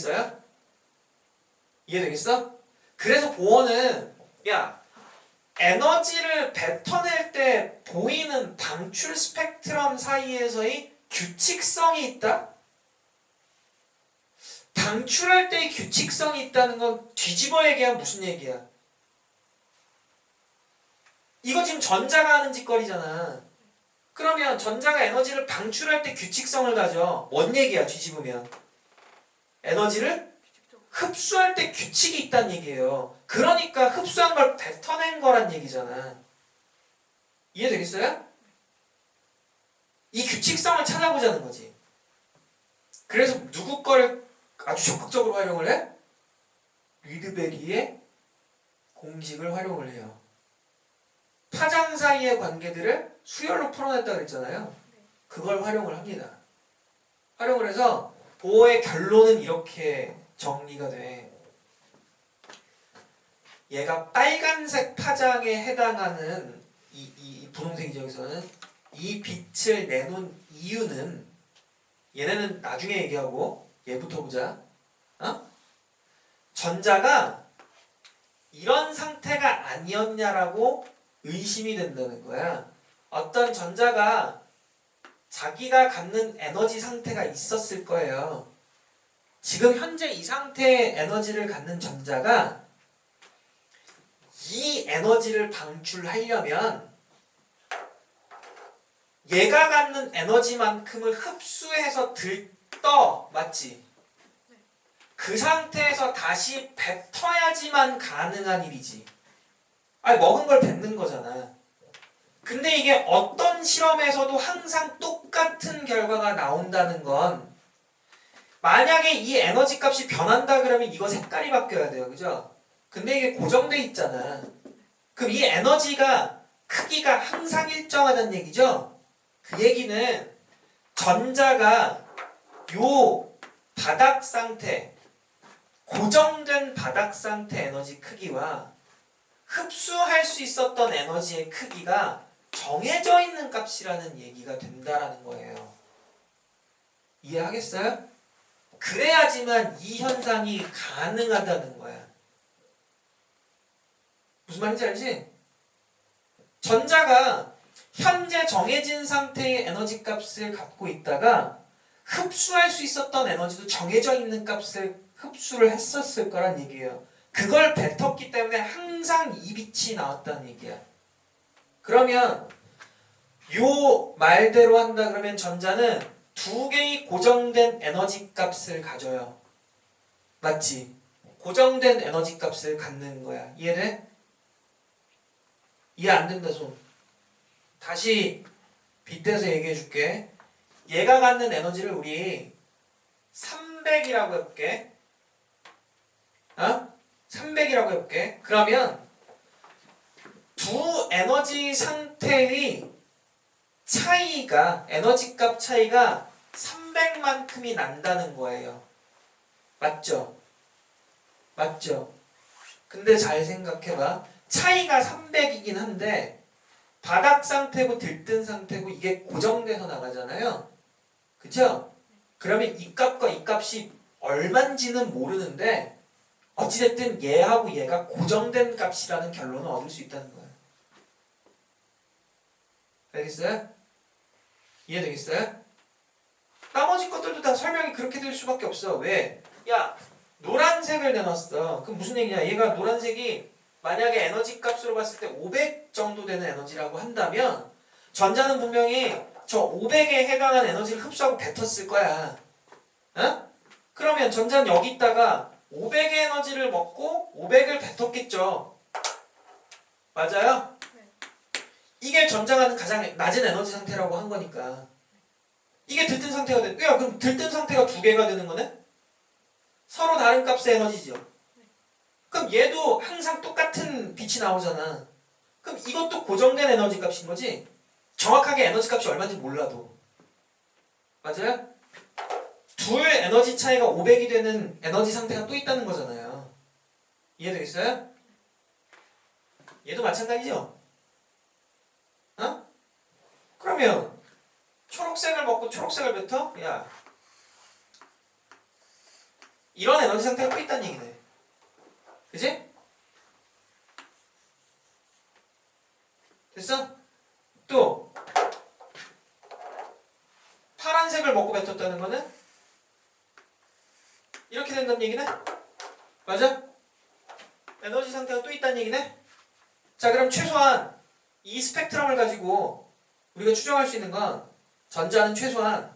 이해되겠어요? 이해되겠어? 그래서 보어는 야 에너지를 뱉어낼 때 보이는 방출 스펙트럼 사이에서의 규칙성이 있다? 방출할 때의 규칙성이 있다는 건 뒤집어 얘기하면 무슨 얘기야? 이거 지금 전자가 하는 짓거리잖아. 그러면 전자가 에너지를 방출할 때 규칙성을 가져. 뭔 얘기야 뒤집으면? 에너지를 흡수할 때 규칙이 있다는 얘기예요. 그러니까 흡수한 걸 뱉어낸 거란 얘기잖아. 이해되겠어요? 이 규칙성을 찾아보자는 거지. 그래서 누구 거를 아주 적극적으로 활용을 해? 리드베리의 공식을 활용을 해요. 파장 사이의 관계들을 수열로 풀어냈다 그랬잖아요. 그걸 활용을 합니다. 활용을 해서 보어의 결론은 이렇게 정리가 돼. 얘가 빨간색 파장에 해당하는 이 분홍색이죠. 여기서는 이 빛을 내놓은 이유는 얘네는 나중에 얘기하고 얘부터 보자. 전자가 이런 상태가 아니었냐라고 의심이 된다는 거야. 어떤 전자가 자기가 갖는 에너지 상태가 있었을 거예요. 지금 현재 이 상태의 에너지를 갖는 전자가 이 에너지를 방출하려면 얘가 갖는 에너지만큼을 흡수해서 들떠, 맞지? 그 상태에서 다시 뱉어야지만 가능한 일이지. 아니 먹은 걸 뱉는 거잖아. 근데 이게 어떤 실험에서도 항상 똑같은 결과가 나온다는 건 만약에 이 에너지 값이 변한다 그러면 이거 색깔이 바뀌어야 돼요. 그죠? 근데 이게 고정돼 있잖아. 그럼 이 에너지가 크기가 항상 일정하다는 얘기죠? 그 얘기는 전자가 요 바닥 상태, 고정된 바닥 상태 에너지 크기와 흡수할 수 있었던 에너지의 크기가 정해져 있는 값이라는 얘기가 된다라는 거예요. 이해하겠어요? 그래야지만 이 현상이 가능하다는 거야. 무슨 말인지 알지? 전자가 현재 정해진 상태의 에너지 값을 갖고 있다가 흡수할 수 있었던 에너지도 정해져 있는 값을 흡수를 했었을 거란 얘기예요. 그걸 뱉었기 때문에 항상 이 빛이 나왔다는 얘기야. 그러면 요 말대로 한다 그러면 전자는 두 개의 고정된 에너지 값을 가져요. 맞지? 고정된 에너지 값을 갖는 거야. 이해돼? 이해 안 된다 손. 다시 빗대서 얘기해 줄게. 얘가 갖는 에너지를 우리 300이라고 해볼게. 300이라고 해볼게. 그러면 두 에너지 상태의 차이가, 에너지 값 차이가 300만큼이 난다는 거예요. 맞죠? 맞죠? 근데 잘 생각해봐. 차이가 300이긴 한데 바닥 상태고 들뜬 상태고 이게 고정돼서 나가잖아요. 그쵸? 그러면 이 값과 이 값이 얼만지는 모르는데 어찌됐든 얘하고 얘가 고정된 값이라는 결론을 얻을 수 있다는 거예요. 알겠어요? 이해되겠어요? 나머지 것들도 다 설명이 그렇게 될 수밖에 없어. 왜? 야, 노란색을 내놨어. 그럼 무슨 얘기냐? 얘가 노란색이 만약에 에너지 값으로 봤을 때 500 정도 되는 에너지라고 한다면 전자는 분명히 저 500에 해당한 에너지를 흡수하고 뱉었을 거야. 그러면 전자는 여기 있다가 500의 에너지를 먹고 500을 뱉었겠죠. 맞아요? 이게 전자가 하는 가장 낮은 에너지 상태라고 한 거니까. 이게 들뜬 상태가 돼. 야, 그럼 들뜬 상태가 두 개가 되는 거네? 서로 다른 값의 에너지죠. 그럼 얘도 항상 똑같은 빛이 나오잖아. 그럼 이것도 고정된 에너지 값인 거지? 정확하게 에너지 값이 얼마인지 몰라도. 맞아요? 둘 에너지 차이가 500이 되는 에너지 상태가 또 있다는 거잖아요. 이해되겠어요? 얘도 마찬가지죠? 그러면 초록색을 먹고 초록색을 뱉어? 야, 이런 에너지 상태가 또 있다는 얘기네. 그지? 됐어? 또 파란색을 먹고 뱉었다는 거는 이렇게 된다는 얘기네? 맞아? 에너지 상태가 또 있다는 얘기네? 자, 그럼 최소한 이 스펙트럼을 가지고 우리가 추정할 수 있는 건 전자는 최소한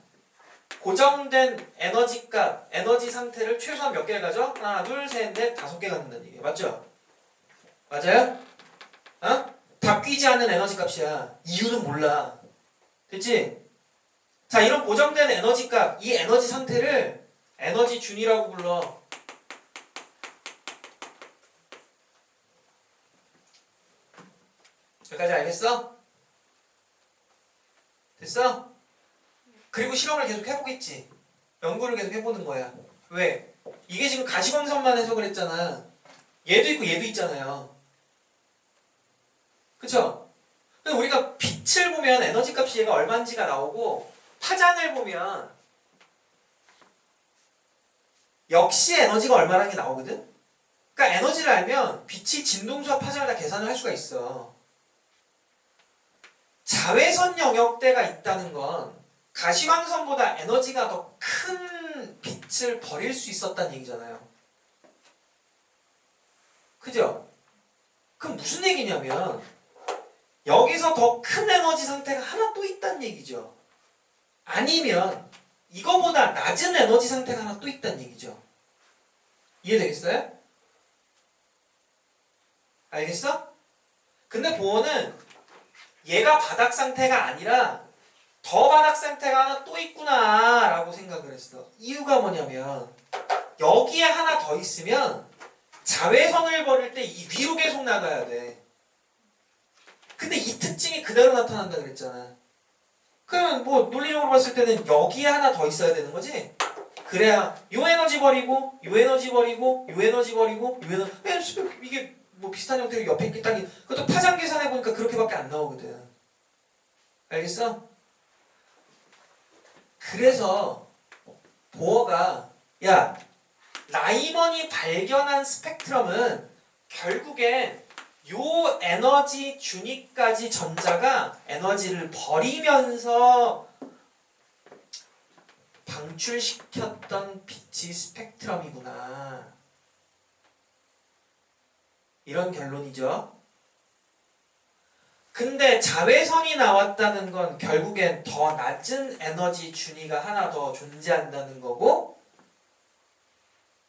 고정된 에너지 값, 에너지 상태를 최소한 몇 개를 가져? 하나, 둘, 셋, 넷, 5개 갖는다는 얘기예요. 맞죠? 맞아요? 어? 바뀌지 않는 에너지 값이야. 이유는 몰라. 됐지? 자, 이런 고정된 에너지 값, 이 에너지 상태를 에너지 준이라고 불러. 여기까지 알겠어? 됐어? 그리고 실험을 계속 해보겠지. 연구를 계속 해보는 거야. 왜? 이게 지금 가시광선만 해석을 했잖아. 얘도 있고 얘도 있잖아요. 그쵸? 우리가 빛을 보면 에너지 값이 얘가 얼마인지가 나오고 파장을 보면 역시 에너지가 얼마라는 게 나오거든? 그러니까 에너지를 알면 빛이 진동수와 파장을 다 계산을 할 수가 있어. 자외선 영역대가 있다는 건 가시광선보다 에너지가 더 큰 빛을 버릴 수 있었다는 얘기잖아요. 그죠? 그럼 무슨 얘기냐면 여기서 더 큰 에너지 상태가 하나 또 있다는 얘기죠. 아니면 이거보다 낮은 에너지 상태가 하나 또 있다는 얘기죠. 이해되겠어요? 알겠어? 근데 보어는 얘가 바닥 상태가 아니라 더 바닥 상태가 하나 또 있구나 라고 생각을 했어. 이유가 뭐냐면 여기에 하나 더 있으면 자외선을 버릴 때 이 위로 계속 나가야 돼. 근데 이 특징이 그대로 나타난다 그랬잖아. 그러면 뭐 논리적으로 봤을 때는 여기에 하나 더 있어야 되는 거지? 그래야 요 에너지 버리고 요 에너지 버리고 요 에너지 버리고 요 에너지 이게 뭐 비슷한 형태로 옆에 있다니 그것도 파장 계산해 보니까 그렇게밖에 안 나오거든. 알겠어? 그래서 보어가 야 라이먼이 발견한 스펙트럼은 결국엔 요 에너지 준위까지 전자가 에너지를 버리면서 방출시켰던 빛이 스펙트럼이구나. 이런 결론이죠. 근데 자외선이 나왔다는 건 결국엔 더 낮은 에너지 준위가 하나 더 존재한다는 거고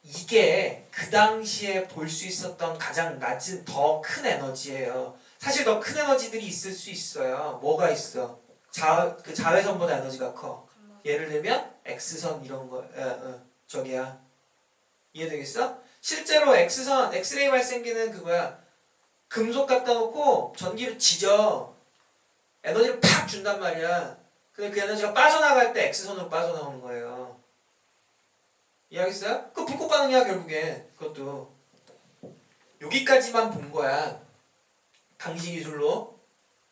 이게 그 당시에 볼 수 있었던 가장 낮은 더 큰 에너지예요. 사실 더 큰 에너지들이 있을 수 있어요. 뭐가 있어? 그 자외선보다 에너지가 커. 예를 들면 X선 이런 거, 저기야. 이해되겠어? 실제로 X선, 엑스레이 발생기는 그거야. 금속 갖다 놓고 전기를 지져. 에너지를 팍 준단 말이야. 근데 그 에너지가 빠져나갈 때 X선으로 빠져나오는 거예요. 이해하겠어요? 그 불꽃 반응이야 결국에. 그것도 여기까지만 본 거야. 당시 기술로.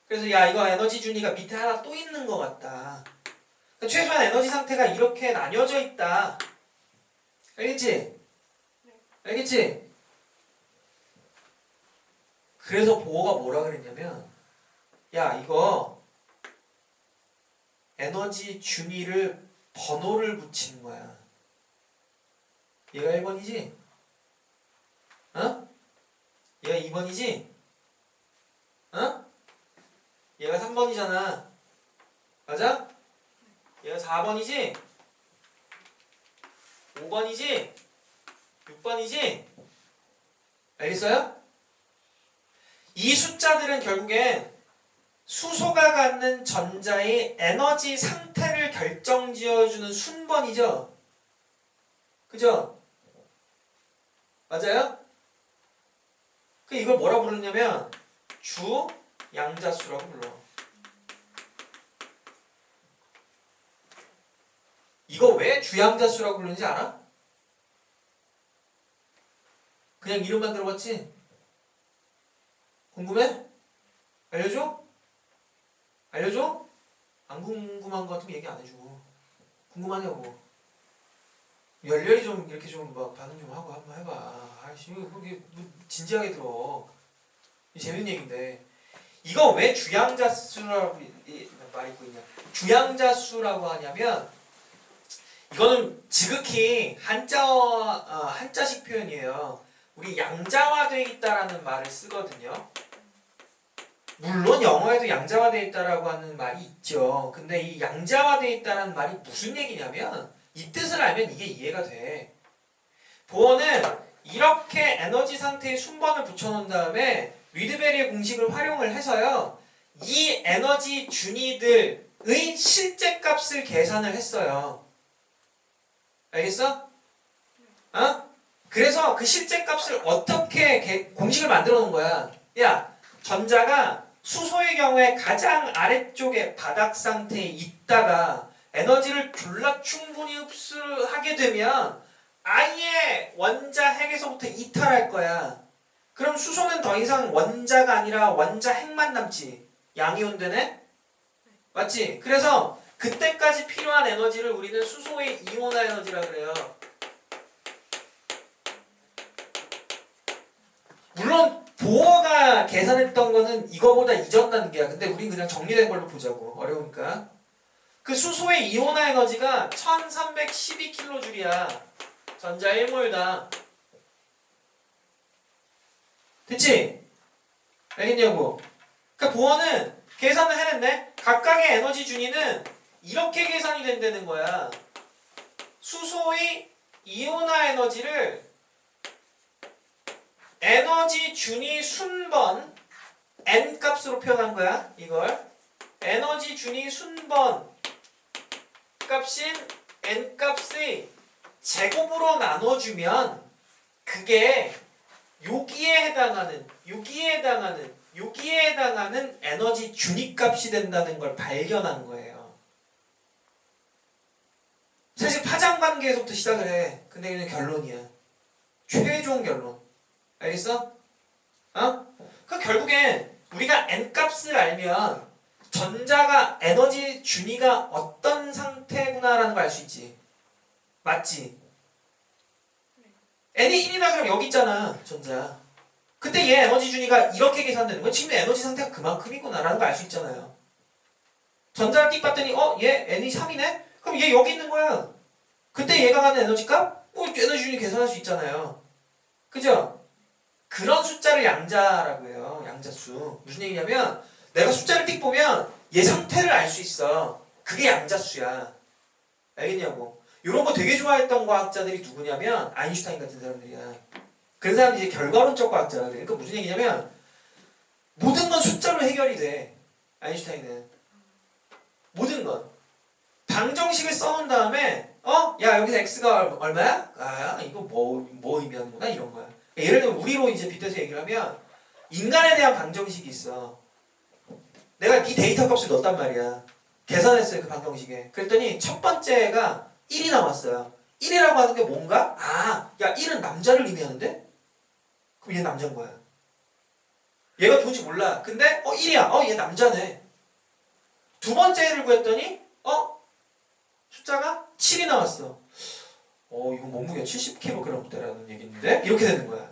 그래서 야 이거 에너지 준위가 밑에 하나 또 있는 것 같다. 그러니까 최소한 에너지 상태가 이렇게 나뉘어져 있다. 알겠지? 알겠지? 그래서 보어가 뭐라 그랬냐면 야 이거 에너지 준위를 번호를 붙이는 거야. 얘가 1번이지? 어? 얘가 2번이지? 어? 얘가 3번이잖아. 맞아? 얘가 4번이지? 5번이지? 6번이지? 알겠어요? 이 숫자들은 결국엔 수소가 갖는 전자의 에너지 상태를 결정지어주는 순번이죠? 그죠? 맞아요? 이걸 뭐라 부르냐면 주 양자수라고 불러. 이거 왜 주양자수라고 부르는지 알아? 그냥 이름만 들어봤지? 궁금해? 알려줘? 알려줘? 안 궁금한 거 같으면 얘기 안 해줘. 궁금하냐고. 열렬히 좀 이렇게 좀 막 반응 좀 하고 한번 해봐. 아이씨, 이게 뭐 진지하게 들어. 재밌는 얘기인데. 이거 왜 주양자수라고 말있고 있냐? 주양자수라고 하냐면 이거는 지극히 한자식 표현이에요. 우리 양자화되어 있다라는 말을 쓰거든요. 물론 영어에도 양자화되어 있다라고 하는 말이 있죠. 근데 이 양자화되어 있다라는 말이 무슨 얘기냐면 이 뜻을 알면 이게 이해가 돼. 보어는 이렇게 에너지 상태에 순번을 붙여놓은 다음에 리드베리의 공식을 활용을 해서요. 이 에너지 준위들의 실제 값을 계산을 했어요. 알겠어? 어? 그래서 그 실제 값을 어떻게 공식을 만들어 놓은 거야. 야, 전자가 수소의 경우에 가장 아래쪽에 바닥 상태에 있다가 에너지를 졸라 충분히 흡수를 하게 되면 아예 원자 핵에서부터 이탈할 거야. 그럼 수소는 더 이상 원자가 아니라 원자 핵만 남지. 양이온 되네? 맞지? 그래서 그때까지 필요한 에너지를 우리는 수소의 이온화 에너지라 그래요. 물론 보어가 계산했던 거는 이거보다 이전 단계야. 근데 우린 그냥 정리된 걸로 보자고. 어려우니까. 그 수소의 이온화 에너지가 1312kJ야. 전자 1몰당. 됐지? 알겠냐고? 그러니까 보어는 계산을 해냈네. 각각의 에너지 준위는 이렇게 계산이 된다는 거야. 수소의 이온화 에너지를 에너지 준위 순번 n 값으로 표현한 거야. 이걸 에너지 준위 순번 값인 n 값의 제곱으로 나눠주면 그게 여기에 해당하는 에너지 준위 값이 된다는 걸 발견한 거예요. 사실 파장 관계에서부터 시작을 해. 근데 이건 결론이야. 최종 결론. 알겠어? 어? 그 결국엔 우리가 n 값을 알면 전자가 에너지 준위가 어떤 상태구나라는 걸 알 수 있지. 맞지? n이 1이라 그러면 여기 있잖아. 전자. 그때 얘 에너지 준위가 이렇게 계산되는 거야. 지금 에너지 상태가 그만큼이구나라는 걸 알 수 있잖아요. 전자를 띡 봤더니 얘 n이 3이네? 그럼 얘 여기 있는 거야. 그때 얘가 가는 에너지 값? 에너지 준위 계산할 수 있잖아요. 그죠? 그런 숫자를 양자라고 해요. 양자수. 무슨 얘기냐면 내가 숫자를 띡 보면 얘 상태를 알 수 있어. 그게 양자수야. 알겠냐고. 이런 거 되게 좋아했던 과학자들이 누구냐면 아인슈타인 같은 사람들이야. 그런 사람이 이제 결과론적 과학자라 그래. 그러니까 무슨 얘기냐면 모든 건 숫자로 해결이 돼. 아인슈타인은. 모든 건. 방정식을 써놓은 다음에 야 여기서 x가 얼마야? 아 이거 뭐 의미하는구나 이런 거야. 예를 들면 우리로 이제 빗대서 얘기를 하면 인간에 대한 방정식이 있어. 내가 네 데이터 값을 넣었단 말이야. 계산했어요 그 방정식에. 그랬더니 첫 번째가 1이 나왔어요. 1이라고 하는 게 뭔가? 야 1은 남자를 의미하는데? 그럼 얘 남자인 거야. 얘가 누군지 몰라. 근데 1이야. 얘 남자네. 두 번째를 구했더니 숫자가 7이 나왔어. 이거 몸무게가 70kg대라는 얘기인데? 이렇게 되는 거야.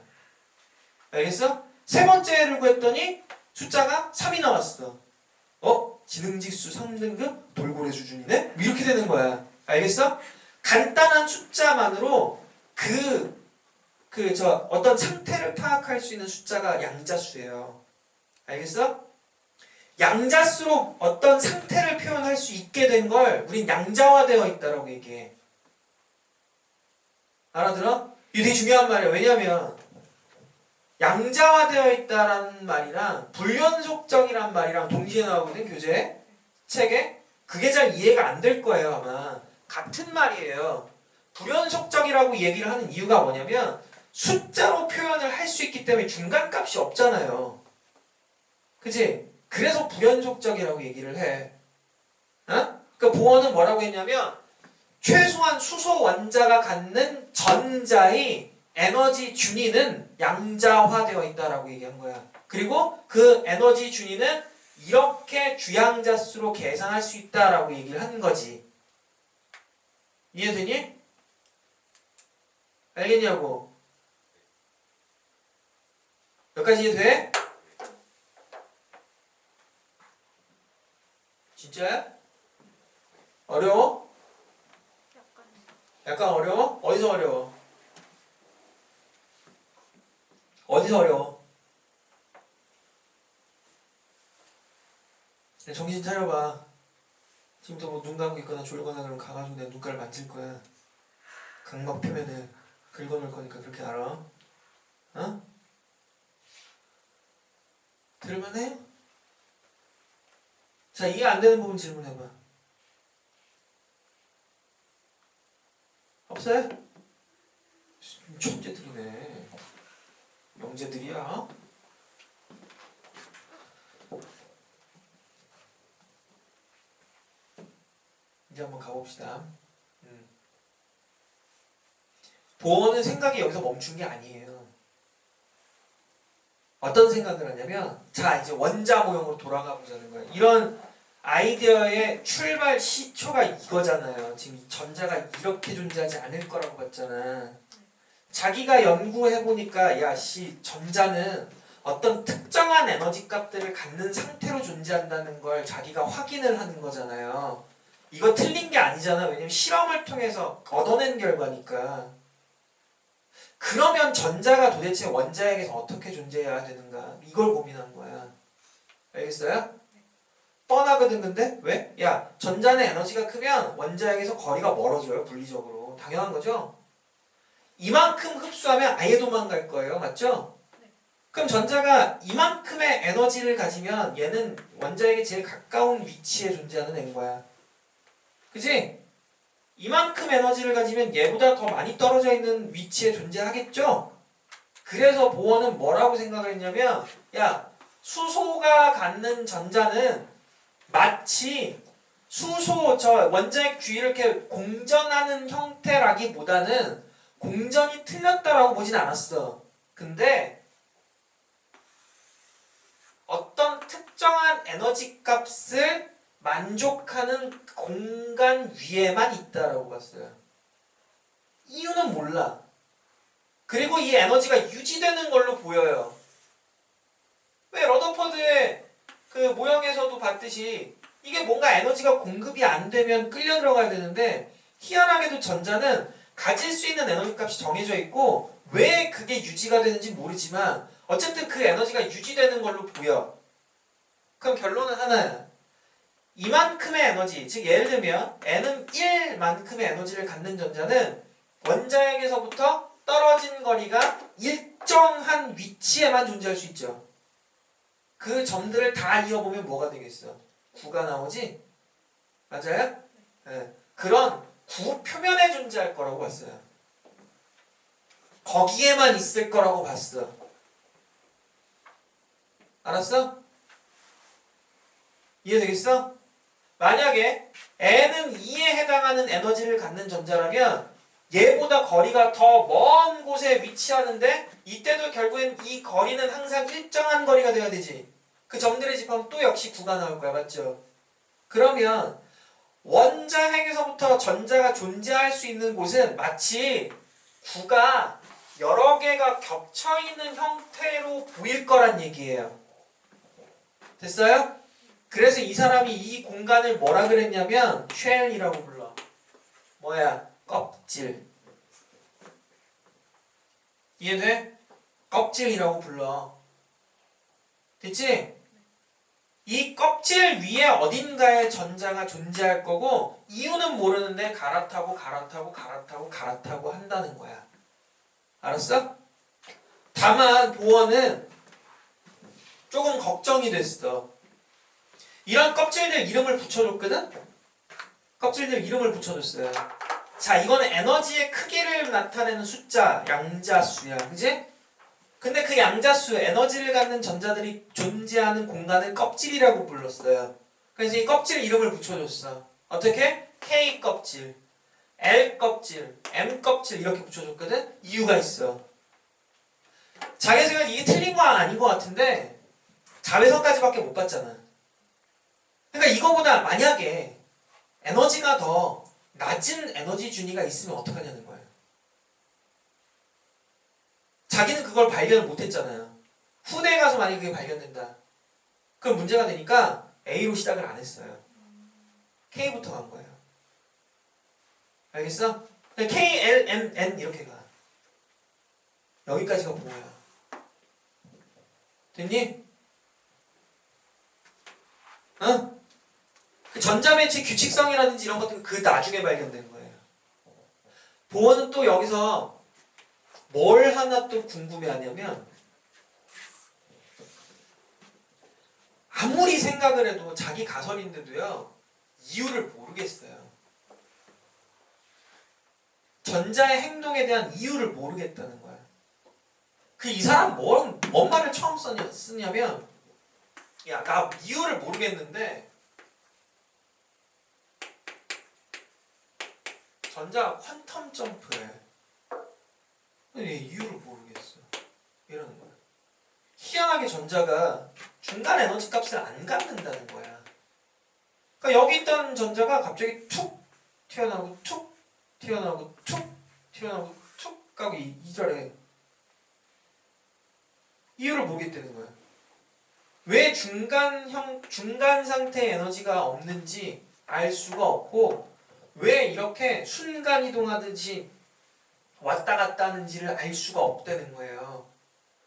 알겠어? 세 번째를 구했더니 숫자가 3이 나왔어. 지능지수 3등급 돌고래 수준이네? 이렇게 되는 거야. 알겠어? 간단한 숫자만으로 어떤 상태를 파악할 수 있는 숫자가 양자수예요. 알겠어? 양자수로 어떤 상태를 표현할 수 있게 된 걸 우린 양자화되어 있다라고 얘기해. 알아들어? 이게 되게 중요한 말이야. 왜냐면 양자화되어 있다라는 말이랑 불연속적이란 말이랑 동시에 나오거든 교재 책에. 그게 잘 이해가 안 될 거예요 아마. 같은 말이에요. 불연속적이라고 얘기를 하는 이유가 뭐냐면 숫자로 표현을 할 수 있기 때문에 중간값이 없잖아요. 그치? 그래서 불연속적이라고 얘기를 해. 그 보어는 뭐라고 했냐면 최소한 수소 원자가 갖는 전자의 에너지 준위는 양자화되어 있다라고 얘기한 거야. 그리고 그 에너지 준위는 이렇게 주양자수로 계산할 수 있다라고 얘기를 하는 거지. 이해되니? 알겠냐고. 여기까지 이해돼? 진짜야? 어려워? 약간 어려워? 어디서 어려워? 어디서 어려워? 정신 차려봐. 지금부터 뭐 눈 감고 있거나 졸거나 그러면 가가지고 내 눈가를 만질 거야. 각막 표면을 긁어놓을 거니까 그렇게 알아. 어? 들을만해? 자, 이해 안 되는 부분 질문해봐. 없어요? 천재들이네. 명재들이야. 이제 한번 가봅시다. 보어는 생각이 여기서 멈춘 게 아니에요. 어떤 생각을 하냐면, 자, 이제 원자 모형으로 돌아가 보자는 거예요. 이런 아이디어의 출발 시초가 이거잖아요. 지금 이 전자가 이렇게 존재하지 않을 거라고 봤잖아. 자기가 연구해보니까, 야, 전자는 어떤 특정한 에너지 값들을 갖는 상태로 존재한다는 걸 자기가 확인을 하는 거잖아요. 이거 틀린 게 아니잖아. 왜냐면 실험을 통해서 얻어낸 결과니까. 그러면 전자가 도대체 원자핵에서 어떻게 존재해야 되는가? 이걸 고민한 거야. 알겠어요? 뻔하거든. 근데 왜? 야, 전자는 에너지가 크면 원자핵에서 거리가 멀어져요. 물리적으로. 당연한 거죠? 이만큼 흡수하면 아예 도망갈 거예요. 맞죠? 그럼 전자가 이만큼의 에너지를 가지면 얘는 원자핵에 제일 가까운 위치에 존재하는 애인 거야. 그치? 이만큼 에너지를 가지면 얘보다 더 많이 떨어져 있는 위치에 존재하겠죠? 그래서 보어는 뭐라고 생각을 했냐면, 야, 수소가 갖는 전자는 마치 저 원자핵 주위를 이렇게 공전하는 형태라기보다는 공전이 틀렸다라고 보진 않았어. 근데 어떤 특정한 에너지 값을 만족하는 공간 위에만 있다라고 봤어요. 이유는 몰라. 그리고 이 에너지가 유지되는 걸로 보여요. 왜 러더퍼드의 그 모형에서도 봤듯이 이게 뭔가 에너지가 공급이 안 되면 끌려 들어가야 되는데, 희한하게도 전자는 가질 수 있는 에너지 값이 정해져 있고 왜 그게 유지가 되는지 모르지만 어쨌든 그 에너지가 유지되는 걸로 보여. 그럼 결론은 하나야. 이만큼의 에너지, 즉 예를 들면 N은 1만큼의 에너지를 갖는 전자는 원자핵에서부터 떨어진 거리가 일정한 위치에만 존재할 수 있죠. 그 점들을 다 이어보면 뭐가 되겠어? 구가 나오지? 맞아요? 네. 그런 구 표면에 존재할 거라고 봤어요. 거기에만 있을 거라고 봤어. 알았어? 이해되겠어? 만약에 N은 2에 해당하는 에너지를 갖는 전자라면 얘보다 거리가 더 먼 곳에 위치하는데 이때도 결국엔 이 거리는 항상 일정한 거리가 돼야 되지. 그 점들의 집합은 또 역시 구가 나올 거야. 맞죠? 그러면 원자핵에서부터 전자가 존재할 수 있는 곳은 마치 구가 여러 개가 겹쳐있는 형태로 보일 거란 얘기예요. 됐어요? 그래서 이 사람이 이 공간을 뭐라 그랬냐면 쉘이라고 불러. 뭐야? 껍질. 이해돼? 껍질이라고 불러. 됐지? 이 껍질 위에 어딘가에 전자가 존재할 거고 이유는 모르는데 갈아타고 한다는 거야. 알았어? 다만 보어는 조금 걱정이 됐어. 이런 껍질들 이름을 붙여줬거든? 껍질들 이름을 붙여줬어요. 자, 이거는 에너지의 크기를 나타내는 숫자, 양자수야. 그지? 근데 그 양자수, 에너지를 갖는 전자들이 존재하는 공간을 껍질이라고 불렀어요. 그래서 이 껍질 이름을 붙여줬어. 어떻게? K 껍질, L 껍질, M 껍질 이렇게 붙여줬거든? 이유가 있어. 자기 생각에 이게 틀린 거 아닌 것 같은데 자외선까지밖에 못 봤잖아. 그러니까 이거보다 만약에 에너지가 더 낮은 에너지 준위가 있으면 어떡하냐는 거예요. 자기는 그걸 발견을 못했잖아요. 후대에 가서 만약에 그게 발견된다. 그럼 문제가 되니까 A로 시작을 안 했어요. K부터 간 거예요. 알겠어? K, L, M, N 이렇게 가. 여기까지가 뭐야? 됐니? 어? 그 전자매치 규칙성이라든지 이런 것들은 그 나중에 발견된 거예요. 보어는 또 여기서 뭘 하나 또 궁금해하냐면 아무리 생각을 해도 자기 가설인데도요 이유를 모르겠어요. 전자의 행동에 대한 이유를 모르겠다는 거야. 그 이 사람 뭔 말을 처음 쓰냐면 야, 나 이유를 모르겠는데 전자가 퀀텀 점프해. 왜 이유를 모르겠어. 이러는 거야. 희한하게 전자가 중간 에너지 값을 안 갖는다는 거야. 그러니까 여기 있던 전자가 갑자기 툭 튀어나오고 툭 튀어나오고 툭 튀어나오고 툭 가고 이 자리에 이유를 모르겠다는 거야. 왜 중간 상태의 에너지가 없는지 알 수가 없고 왜 이렇게 순간 이동하듯이 왔다 갔다 하는지를 알 수가 없다는 거예요.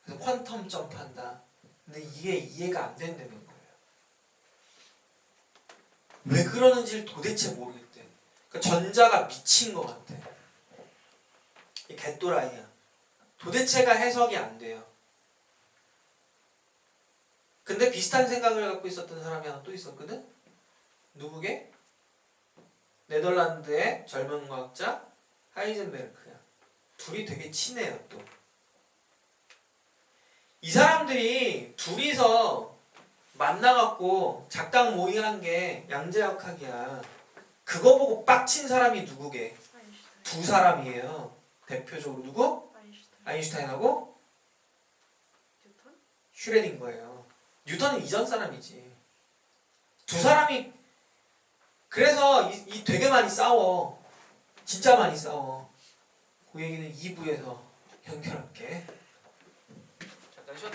그래서 퀀텀 점프한다. 근데 이게 이해가 안 된다는 거예요. 왜 그러는지를 도대체 모르겠대. 그러니까 전자가 미친 것 같아. 이 개또라이야. 도대체가 해석이 안 돼요. 근데 비슷한 생각을 갖고 있었던 사람이 하나 또 있었거든? 누구게? 네덜란드의 젊은 과학자 하이젠베르크야. 둘이 되게 친해요 또. 이 사람들이 둘이서 만나갖고 작당 모의한 게 양자역학이야. 그거 보고 빡친 사람이 누구게? 두 사람이에요. 대표적으로 누구? 아인슈타인하고 슈레딩거예요. 뉴턴은 이전 사람이지. 두 사람이 그래서 이 되게 많이 싸워. 진짜 많이 싸워. 그 얘기는 2부에서 연결할게.